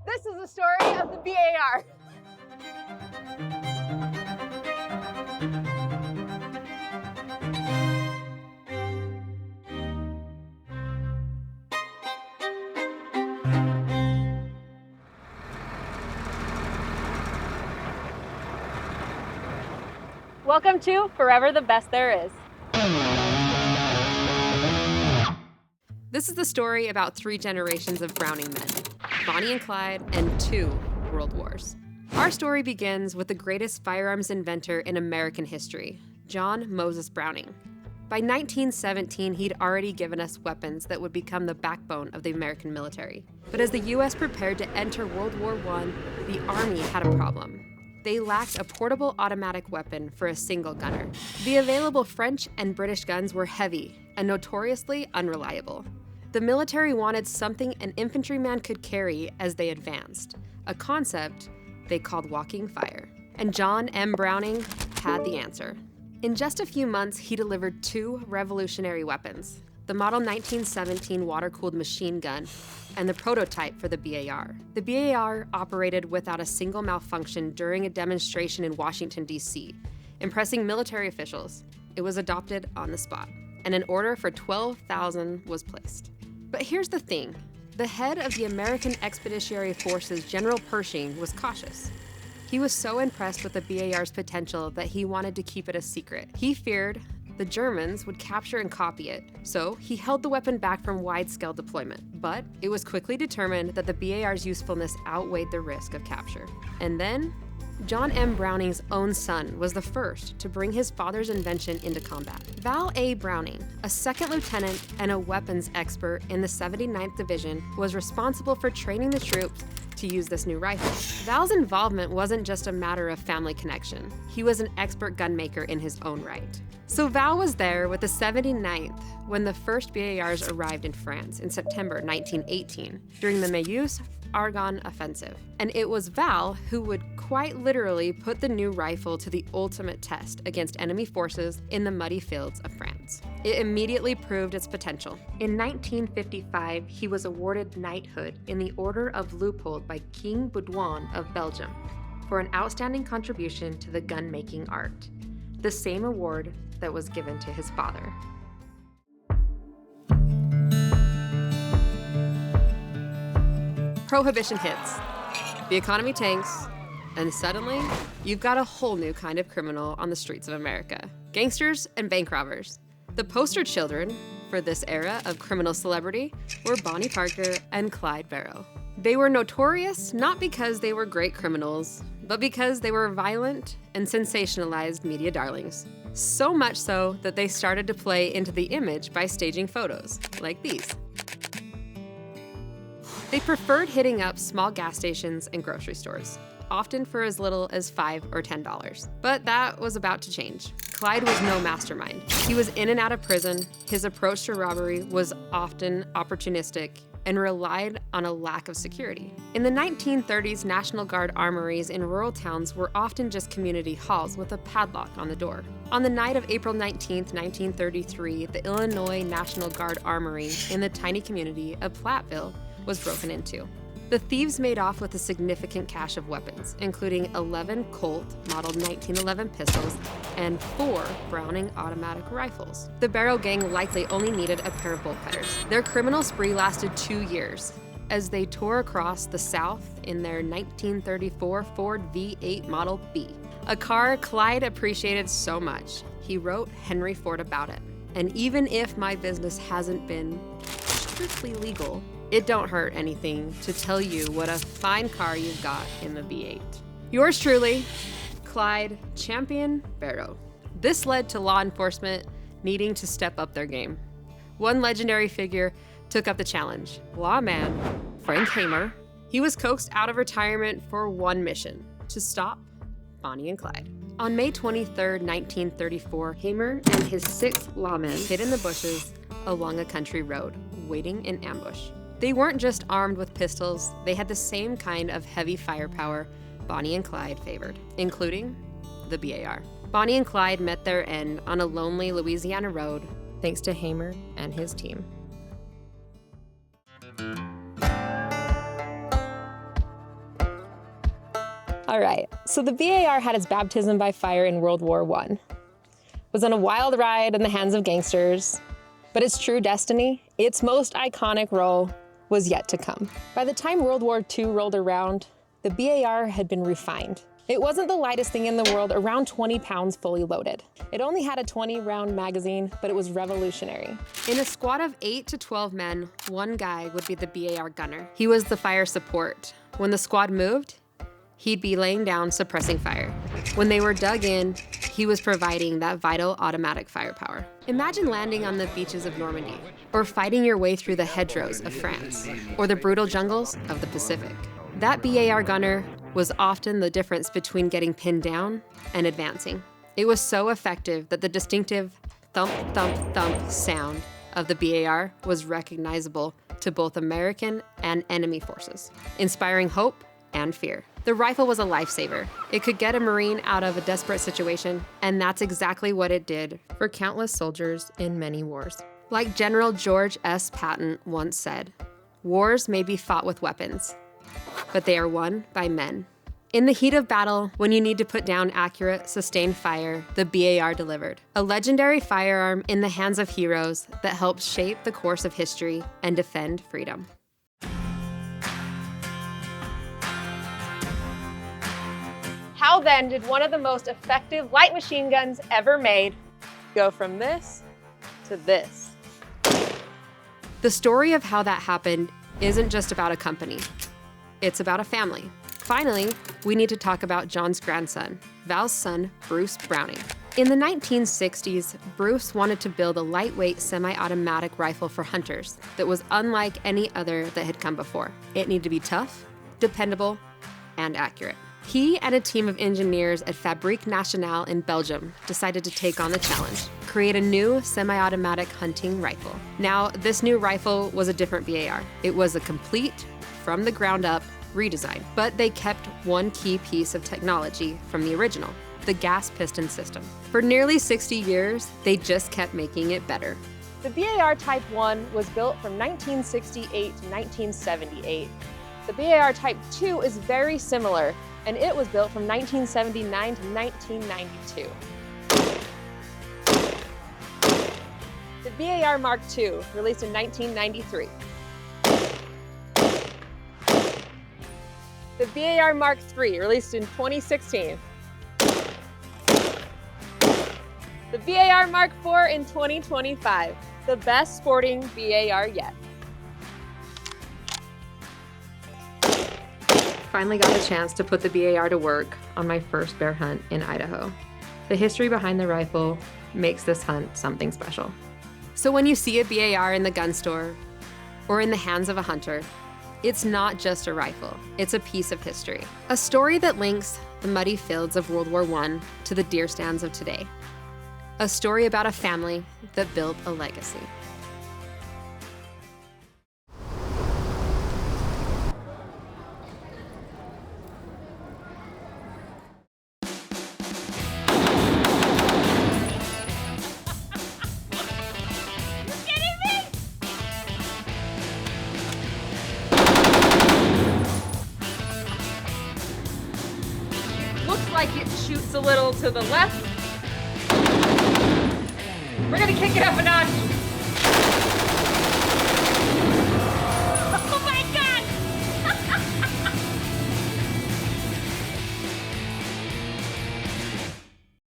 This is the story of the BAR. Welcome to Forever the Best There Is. This is the story about 3 generations of Browning men, Bonnie and Clyde, and 2 world wars. Our story begins with the greatest firearms inventor in American history, John Moses Browning. By 1917, he'd already given us weapons that would become the backbone of the American military. But as the U.S. prepared to enter World War I, the Army had a problem. They lacked a portable automatic weapon for a single gunner. The available French and British guns were heavy and notoriously unreliable. The military wanted something an infantryman could carry as they advanced, a concept they called walking fire. And John M. Browning had the answer. In just a few months, he delivered 2 revolutionary weapons, the Model 1917 water-cooled machine gun and the prototype for the BAR. The BAR operated without a single malfunction during a demonstration in Washington, D.C., impressing military officials. It was adopted on the spot, and an order for 12,000 was placed. But here's the thing. The head of the American Expeditionary Forces, General Pershing, was cautious. He was so impressed with the BAR's potential that he wanted to keep it a secret. He feared the Germans would capture and copy it, so he held the weapon back from wide-scale deployment. But it was quickly determined that the BAR's usefulness outweighed the risk of capture. And then, John M. Browning's own son was the first to bring his father's invention into combat. Val A. Browning, a second lieutenant and a weapons expert in the 79th Division, was responsible for training the troops to use this new rifle. Val's involvement wasn't just a matter of family connection. He was an expert gunmaker in his own right. So Val was there with the 79th when the first BARs arrived in France in September 1918 during the Meuse-Argonne offensive. And it was Val who would quite literally put the new rifle to the ultimate test against enemy forces in the muddy fields of France. It immediately proved its potential. In 1955, he was awarded knighthood in the Order of Leopold by King Baudouin of Belgium for an outstanding contribution to the gun-making art, the same award that was given to his father. Prohibition hits, the economy tanks, and suddenly, you've got a whole new kind of criminal on the streets of America. Gangsters and bank robbers. The poster children for this era of criminal celebrity were Bonnie Parker and Clyde Barrow. They were notorious not because they were great criminals, but because they were violent and sensationalized media darlings. So much so that they started to play into the image by staging photos like these. They preferred hitting up small gas stations and grocery stores, often for as little as $5 or $10. But that was about to change. Clyde was no mastermind. He was in and out of prison. His approach to robbery was often opportunistic and relied on a lack of security. In the 1930s, National Guard armories in rural towns were often just community halls with a padlock on the door. On the night of April 19, 1933, the Illinois National Guard Armory in the tiny community of Platteville was broken into. The thieves made off with a significant cache of weapons, including 11 Colt Model 1911 pistols and 4 Browning automatic rifles. The Barrow gang likely only needed a pair of bolt cutters. Their criminal spree lasted 2 years as they tore across the South in their 1934 Ford V8 Model B, a car Clyde appreciated so much. He wrote Henry Ford about it. And even if my business hasn't been strictly legal, it don't hurt anything to tell you what a fine car you've got in the V8. Yours truly, Clyde Champion Barrow. This led to law enforcement needing to step up their game. One legendary figure took up the challenge, lawman Frank Hamer. He was coaxed out of retirement for one mission, to stop Bonnie and Clyde. On May 23, 1934, Hamer and his 6 lawmen hid in the bushes along a country road, waiting in ambush. They weren't just armed with pistols, they had the same kind of heavy firepower Bonnie and Clyde favored, including the BAR. Bonnie and Clyde met their end on a lonely Louisiana road thanks to Hamer and his team. All right, so the BAR had its baptism by fire in World War I. Was on a wild ride in the hands of gangsters, but its true destiny, its most iconic role, was yet to come. By the time World War II rolled around, the BAR had been refined. It wasn't the lightest thing in the world, around 20 pounds fully loaded. It only had a 20-round magazine, but it was revolutionary. In a squad of 8 to 12 men, one guy would be the BAR gunner. He was the fire support. When the squad moved, he'd be laying down suppressing fire. When they were dug in, he was providing that vital automatic firepower. Imagine landing on the beaches of Normandy, or fighting your way through the hedgerows of France, or the brutal jungles of the Pacific. That BAR gunner was often the difference between getting pinned down and advancing. It was so effective that the distinctive thump, thump, thump sound of the BAR was recognizable to both American and enemy forces, inspiring hope and fear. The rifle was a lifesaver. It could get a Marine out of a desperate situation, and that's exactly what it did for countless soldiers in many wars. Like General George S. Patton once said, "Wars may be fought with weapons, but they are won by men." In the heat of battle, when you need to put down accurate, sustained fire, the BAR delivered. A legendary firearm in the hands of heroes that helped shape the course of history and defend freedom. How then did one of the most effective light machine guns ever made go from this to this? The story of how that happened isn't just about a company. It's about a family. Finally, we need to talk about John's grandson, Val's son, Bruce Browning. In the 1960s, Bruce wanted to build a lightweight semi-automatic rifle for hunters that was unlike any other that had come before. It needed to be tough, dependable, and accurate. He and a team of engineers at Fabrique Nationale in Belgium decided to take on the challenge, create a new semi-automatic hunting rifle. Now, this new rifle was a different BAR. It was a complete, from the ground up, redesign, but they kept one key piece of technology from the original, the gas piston system. For nearly 60 years, they just kept making it better. The BAR Type 1 was built from 1968 to 1978. The BAR Type 2 is very similar, and it was built from 1979 to 1992. The BAR Mark II, released in 1993. The BAR Mark III, released in 2016. The BAR Mark IV in 2025, the best sporting BAR yet. Finally got a chance to put the BAR to work on my first bear hunt in Idaho. The history behind the rifle makes this hunt something special. So when you see a BAR in the gun store or in the hands of a hunter, it's not just a rifle, it's a piece of history. A story that links the muddy fields of World War I to the deer stands of today. A story about a family that built a legacy. Looks like it shoots a little to the left. We're gonna kick it up a notch.